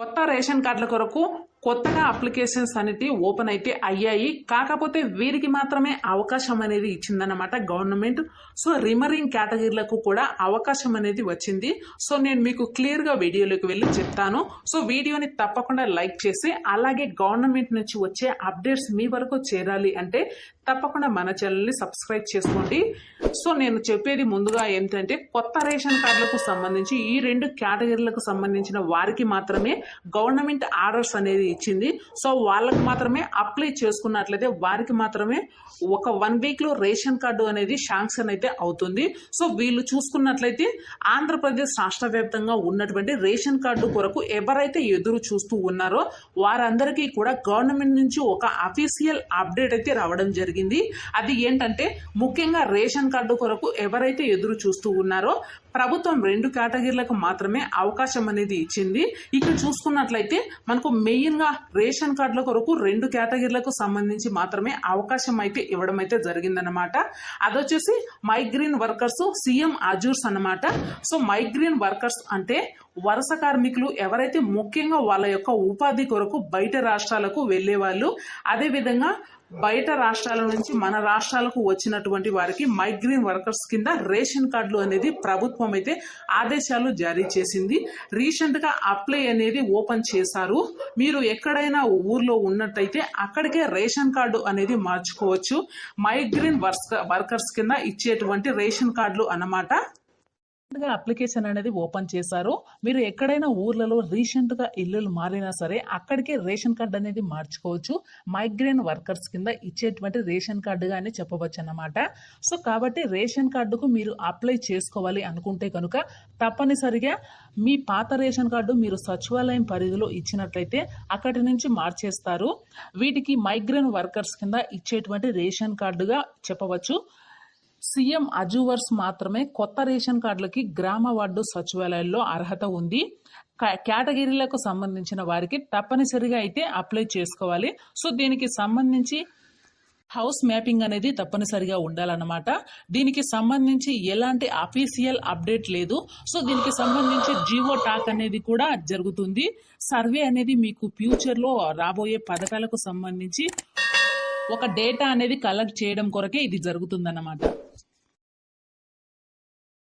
కొత్త రేషన్ కార్డుల కొరకు కొత్తగా అప్లికేషన్స్ అనేది ఓపెన్ అయితే అయ్యాయి. కాకపోతే వీరికి మాత్రమే అవకాశం అనేది ఇచ్చిందన్నమాట గవర్నమెంట్. సో రిమైనింగ్ కేటగిరీలకు కూడా అవకాశం అనేది వచ్చింది. సో నేను మీకు క్లియర్గా వీడియోలోకి వెళ్ళి చెప్తాను. సో వీడియోని తప్పకుండా లైక్ చేసి అలాగే గవర్నమెంట్ నుంచి వచ్చే అప్డేట్స్ మీ వరకు చేరాలి అంటే తప్పకుండా మన ఛానల్ని సబ్స్క్రైబ్ చేసుకోండి. సో నేను చెప్పేది ముందుగా ఏంటంటే కొత్త రేషన్ కార్డులకు సంబంధించి ఈ 2 కేటగిరీలకు సంబంధించిన వారికి మాత్రమే గవర్నమెంట్ ఆర్డర్స్ అనేది ఇచ్చింది. సో వాళ్ళకి మాత్రమే అప్లై చేసుకున్నట్లయితే వారికి మాత్రమే ఒక 1 వీక్ లో రేషన్ కార్డు అనేది శాంక్షన్ అయితే అవుతుంది. సో వీళ్ళు చూసుకున్నట్లయితే ఆంధ్రప్రదేశ్ రాష్ట్ర వ్యాప్తంగా ఉన్నటువంటి రేషన్ కార్డు కొరకు ఎవరైతే ఎదురు చూస్తూ ఉన్నారో వారందరికీ కూడా గవర్నమెంట్ నుంచి ఒక అఫీషియల్ అప్డేట్ అయితే రావడం జరిగింది. అది ఏంటంటే ముఖ్యంగా రేషన్ కార్డు కొరకు ఎవరైతే ఎదురు చూస్తూ ఉన్నారో ప్రభుత్వం 2 కేటగిరీలకు మాత్రమే అవకాశం అనేది ఇచ్చింది. ఇక్కడ చూసుకున్నట్లయితే మనకు మెయిన్ గా రేషన్ కార్డుల కొరకు 2 కేటగిరీలకు సంబంధించి మాత్రమే అవకాశం అయితే ఇవ్వడం అయితే జరిగిందన్నమాట. అదొచ్చేసి మైగ్రేన్ వర్కర్స్, సీఎం అజూర్స్ అన్నమాట. సో మైగ్రేన్ వర్కర్స్ అంటే వలస కార్మికులు ఎవరైతే ముఖ్యంగా వాళ్ళ యొక్క ఉపాధి కొరకు బయట రాష్ట్రాలకు వెళ్లే వాళ్ళు, అదేవిధంగా బయట రాష్ట్రాల నుంచి మన రాష్ట్రాలకు వచ్చినటువంటి వారికి మైగ్రేన్ వర్కర్స్ కింద రేషన్ కార్డులు అనేది ప్రభుత్వం అయితే ఆదేశాలు జారీ చేసింది. రీసెంట్ గా అప్లై అనేది ఓపెన్ చేశారు. మీరు ఎక్కడైనా ఊర్లో ఉన్నట్టయితే అక్కడికే రేషన్ కార్డు అనేది మార్చుకోవచ్చు. మైగ్రేన్ వర్కర్స్ కింద ఇచ్చేటువంటి రేషన్ కార్డులు అన్నమాట. అప్లికేషన్ అనేది ఓపెన్ చేశారు. మీరు ఎక్కడైనా ఊర్లలో రీసెంట్ గా ఇల్లులు మారినా సరే అక్కడికే రేషన్ కార్డు అనేది మార్చుకోవచ్చు. మైగ్రేన్ వర్కర్స్ కింద ఇచ్చేటువంటి రేషన్ కార్డుగా అని చెప్పవచ్చు అన్నమాట. సో కాబట్టి రేషన్ కార్డుకు మీరు అప్లై చేసుకోవాలి అనుకుంటే కనుక తప్పనిసరిగా మీ పాత రేషన్ కార్డు మీరు సచివాలయం పరిధిలో ఇచ్చినట్లయితే అక్కడి నుంచి మార్చేస్తారు. వీటికి మైగ్రేన్ వర్కర్స్ కింద ఇచ్చేటువంటి రేషన్ కార్డుగా చెప్పవచ్చు. సీఎం అజూవర్స్ మాత్రమే కొత్త రేషన్ కార్డులకి గ్రామ వార్డు సచివాలయాల్లో అర్హత ఉంది. కేటగిరీలకు సంబంధించిన వారికి తప్పనిసరిగా అయితే అప్లై చేసుకోవాలి. సో దీనికి సంబంధించి హౌస్ మ్యాపింగ్ అనేది తప్పనిసరిగా ఉండాలన్నమాట. దీనికి సంబంధించి ఎలాంటి అఫీషియల్ అప్డేట్ లేదు. సో దీనికి సంబంధించి జియో టాక్ అనేది కూడా జరుగుతుంది. సర్వే అనేది మీకు ఫ్యూచర్ లో రాబోయే పథకాలకు సంబంధించి ఒక డేటా అనేది కలెక్ట్ చేయడం కొరకే ఇది జరుగుతుందన్నమాట.